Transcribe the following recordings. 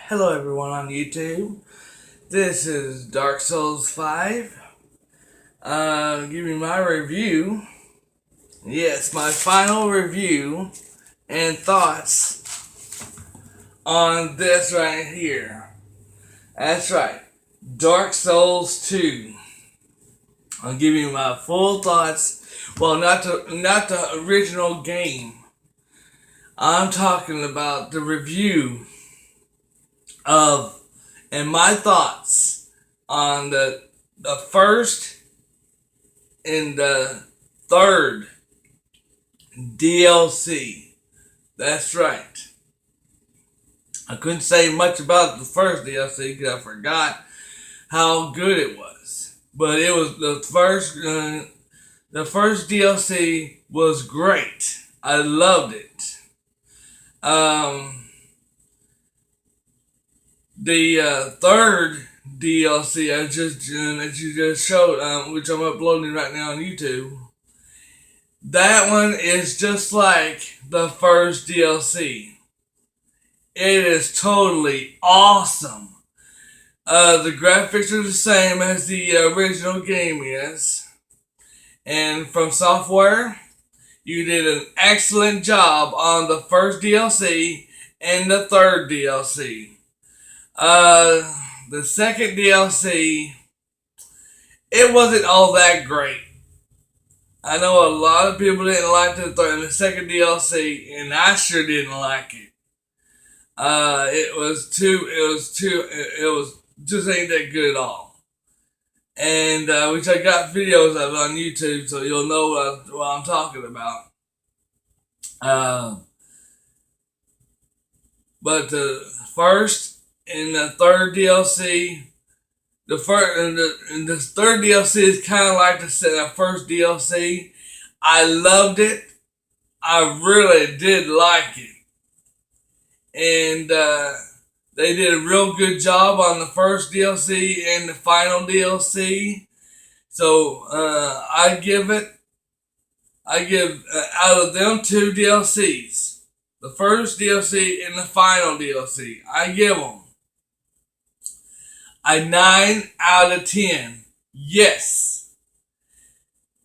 Hello everyone on YouTube. This is Dark Souls 5. Giving my review. Yes, my final review and thoughts on this right here. That's right. Dark Souls 2. I'll give you my full thoughts. Well, not the original game. I'm talking about the review of and my thoughts on the first and the third DLC. That's right. I couldn't say much about the first DLC because I forgot how good it was. But it was the first DLC was great. I loved it. The third DLC that you just showed, which I'm uploading right now on YouTube, that one is just like the first DLC. It is totally awesome. The graphics are the same as the original game is, and From Software, you did an excellent job on the first DLC and the third DLC. The second DLC, it wasn't all that great. I know a lot of people didn't like the second DLC, and I sure didn't like it. It was just ain't that good at all. And, which I got videos of on YouTube, so you'll know what I'm talking about. But the first and the third DLC, the third DLC is kind of like the first DLC. I loved it. I really did like it. And they did a real good job on the first DLC and the final DLC. So I give out of them two DLCs, the first DLC and the final DLC, I give them a 9 out of 10. Yes.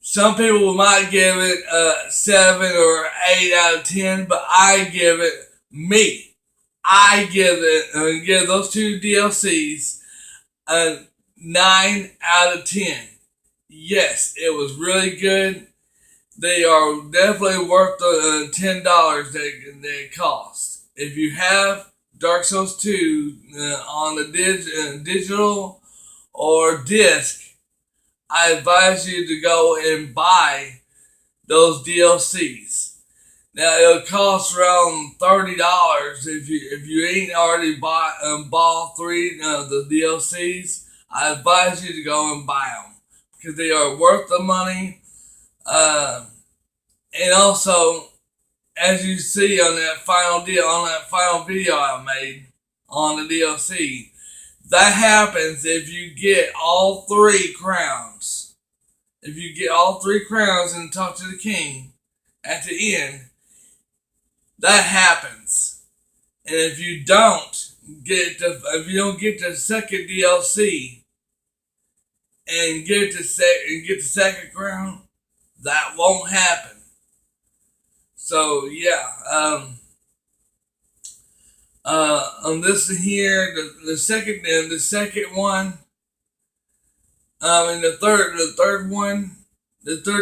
Some people might give it a 7 or 8 out of 10, but I give those two DLCs a 9 out of 10. Yes, it was really good. They are definitely worth the $10 they cost. If you have Dark Souls 2 on the digital or disc, I advise you to go and buy those DLCs. Now it'll cost around $30 if you ain't already bought three the DLCs. I advise you to go and buy them because they are worth the money. And also, as you see on that final video I made on the DLC, that happens if you get all three crowns. If you get all three crowns and talk to the king at the end, that happens. And if you don't get the second DLC and get the second crown, that won't happen. So yeah, on this here, the second one, and the third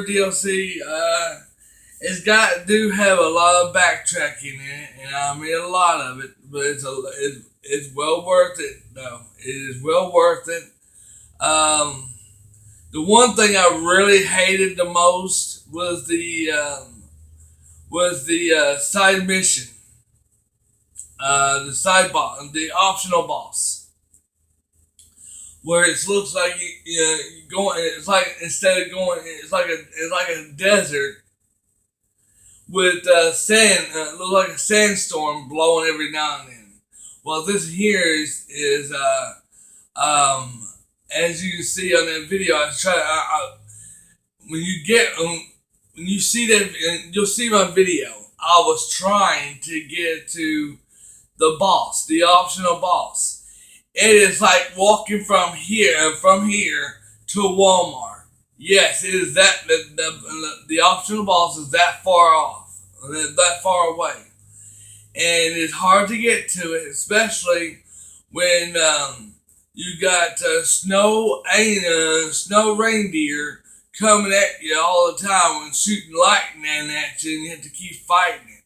DLC, do have a lot of backtracking in it, and I mean a lot of it, but it's well worth it though. It is well worth it. The one thing I really hated the most was the side mission, the side boss, the optional boss, where it looks like you're going. It's like instead of going, it's like a desert with sand, looks like a sandstorm blowing every now and then. Well, this here is as you can see on that video, when you see that, you'll see my video. I was trying to get to the optional boss. It is like walking from here to Walmart. Yes, it is that the optional boss is that far off, that far away, and it's hard to get to it, especially when you got snow reindeer coming at you all the time and shooting lightning at you, and you have to keep fighting it.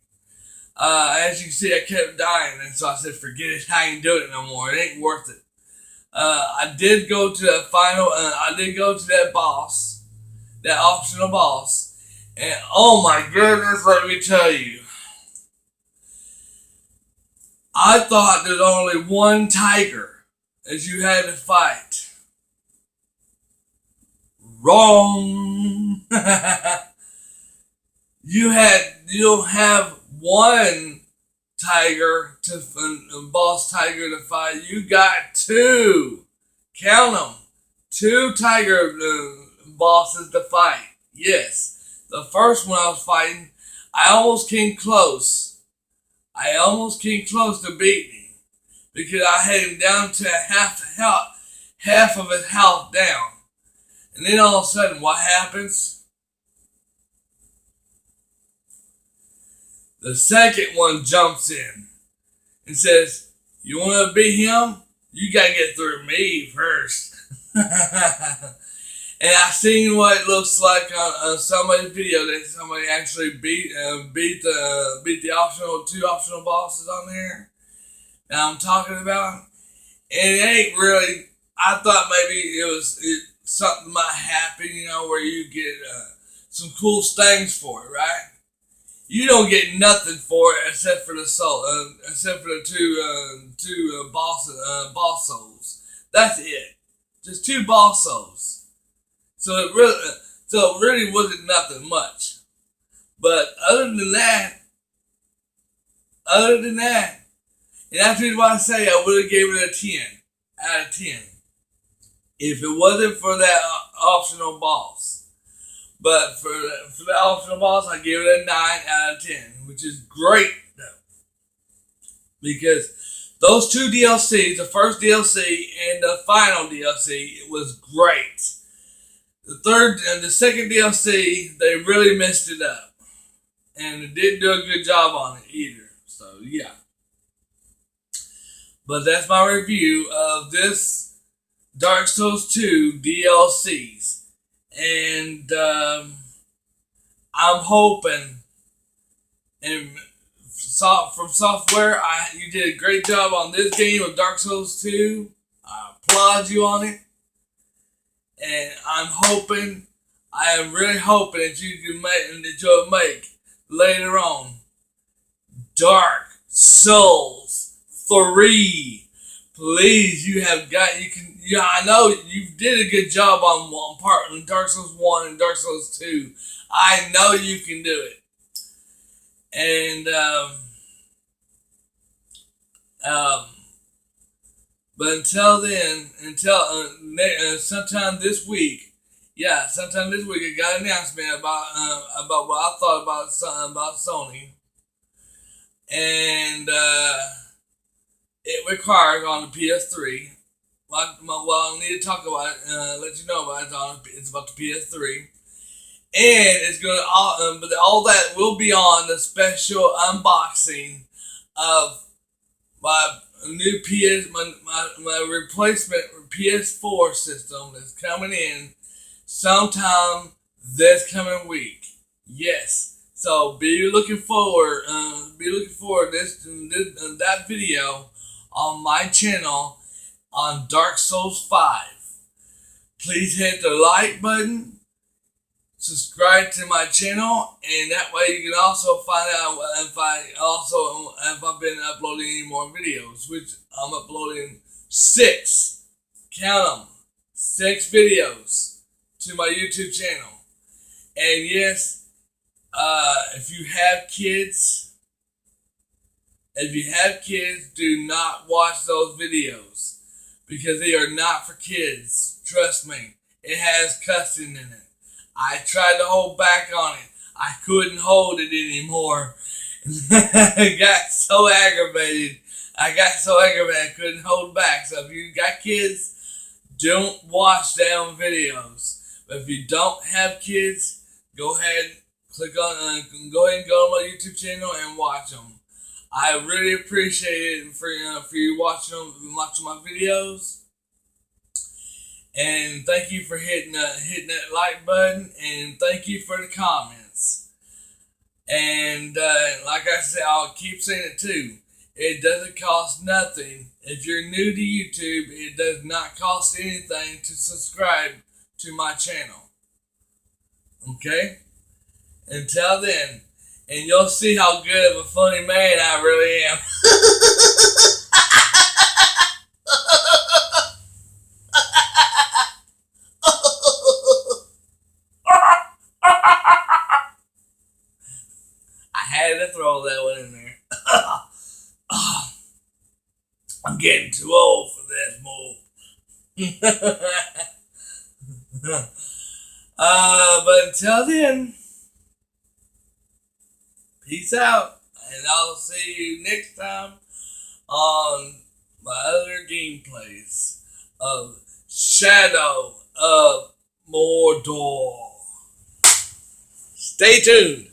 As you can see, I kept dying, and so I said, forget it, I ain't doing it no more. It ain't worth it. I did go to that final, I did go to that boss, that optional boss, and oh my goodness, let me tell you, I thought there's only one tiger that you had to fight. Wrong. You don't have one tiger boss tiger to fight. You got two. Count them. Two tiger bosses to fight. Yes. The first one I was fighting, I almost came close. To beating him because I had him down to half of his health down. And then all of a sudden, what happens? The second one jumps in and says, you want to beat him? You got to get through me first. And I seen what it looks like on somebody's video that somebody actually beat the two optional bosses on there that I'm talking about. And it ain't really, I thought maybe something might happen, where you get some cool things for it, right? You don't get nothing for it except for the soul, except for the two boss souls. That's it. Just two boss souls. So it really wasn't nothing much. But other than that, and that's what I say, I would have gave it a 10 out of 10 if it wasn't for that optional boss. But for the optional boss, I give it a 9 out of 10, which is great though, because those two DLCs, the first DLC and the final DLC, it was great. The third and the second DLC, they really messed it up. And it didn't do a good job on it either. So, yeah. But that's my review of this Dark Souls 2 DLCs. And I'm hoping, and from software, you did a great job on this game with Dark Souls 2. I applaud you on it. And I am really hoping that you'll make later on Dark Souls 3. Please, I know you did a good job on Dark Souls 1 and Dark Souls 2. I know you can do it. And, but until then, sometime this week, I got an announcement about what I thought about Sony, and it requires on the PS3. Well, I need to talk about it, let you know about it. It's about the PS3, and it's gonna but all that will be on the special unboxing of my new my replacement PS4 system that's coming in sometime this coming week. Yes, so be looking forward to that video on my channel on Dark Souls 5. Please hit the like button, subscribe to my channel, and that way you can also find out if I've been uploading any more videos, which I'm uploading 6. Count them. 6 videos to my YouTube channel. And yes, if you have kids, do not watch those videos because they are not for kids. Trust me, it has cussing in it. I tried to hold back on it. I couldn't hold it anymore. I got so aggravated. I got so aggravated I couldn't hold back. So if you got kids, don't watch them videos. But if you don't have kids, go ahead, go ahead and go on my YouTube channel and watch them. I really appreciate it for you watching my videos. And thank you for hitting that like button, and thank you for the comments. And like I said, I'll keep saying it too. It doesn't cost nothing. If you're new to YouTube, it does not cost anything to subscribe to my channel. Okay? Until then, and you'll see how good of a funny man I really am. I had to throw that one in there. I'm getting too old for this move. But until then, peace out, and I'll see you next time on my other gameplays of Shadow of Mordor. Stay tuned.